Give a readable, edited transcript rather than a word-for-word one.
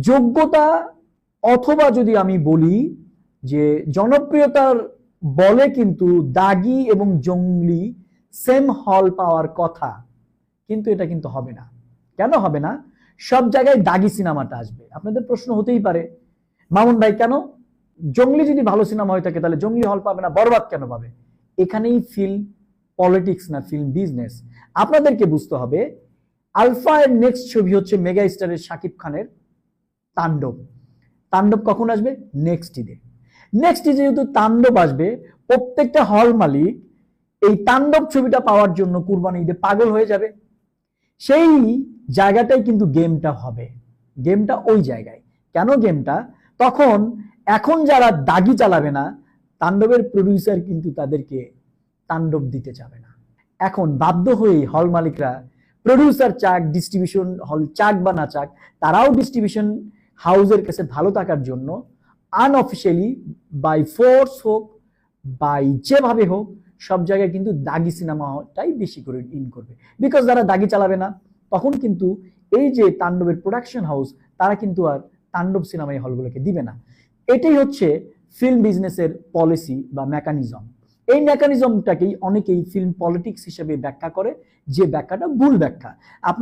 যোগ্যতা অথবা যদি আমি বলি যে জনপ্রিয়তার বলে কিন্তু দাগি এবং জঙ্গলি সেম হল পাওয়ার কথা, কিন্তু এটা কিন্তু হবে না। কেন হবে না? সব জায়গায় দাগি সিনেমাটা আসবে। আপনাদের প্রশ্ন হতেই পারে, মামুন ভাই কেন জঙ্গলি যদি ভালো সিনেমা হয়ে থাকে তাহলে জঙ্গলি হল পাবে না, বরবাদ কেন পাবে? এখানেই ফিল্ম পলিটিক্স না ফিল্ম বিজনেস। আপনাদেরকে বুঝতে হবে আলফা এর নেক্সট ছবি হচ্ছে মেগা স্টারের শাকিব খানের তাণ্ডব। তাণ্ডব কখন আসবে? নেক্সট ঈদে। নেক্সট ঈদে যেহেতু তাণ্ডব আসবে, প্রত্যেকটা হল মালিক এই তাণ্ডব ছবিটা পাওয়ার জন্য কুরবানি ঈদে পাগল হয়ে যাবে। সেই জায়গাটাই কিন্তু গেমটা হবে। গেমটা ওই জায়গায় কেন গেমটা? তখন এখন যারা দাগি চালাবে না, তাণ্ডবের প্রডিউসার কিন্তু তাদেরকে তাণ্ডব দিতে যাবে না। এখন বাধ্য হয়ে হল মালিকরা প্রডিউসার চাক, ডিস্ট্রিবিউশন হল চাক বা না চাক, তারাও ডিস্ট্রিবিউশন হাউসের কাছে ভালো থাকার জন্য আনঅফিসিয়ালি বাই ফোর্স হোক বাই যেভাবে হোক সব জায়গায় কিন্তু দাগি সিনেমাটাই বেশি করে ইন করবে। বিকজ যারা দাগি চালাবে না তখন কিন্তু এই যে তাণ্ডবের প্রোডাকশন হাউস তারা কিন্তু আর তাণ্ডব সিনেমা এই হলগুলোকে দিবে না। এটাই হচ্ছে ফিল্ম বিজনেসের পলিসি বা মেকানিজম। এই মেকানিজমটাকেই অনেকেই ফিল্ম পলিটিক্স হিসেবে ব্যাখ্যা করে, যে ব্যাখ্যাটা ভুল ব্যাখ্যা। আপনার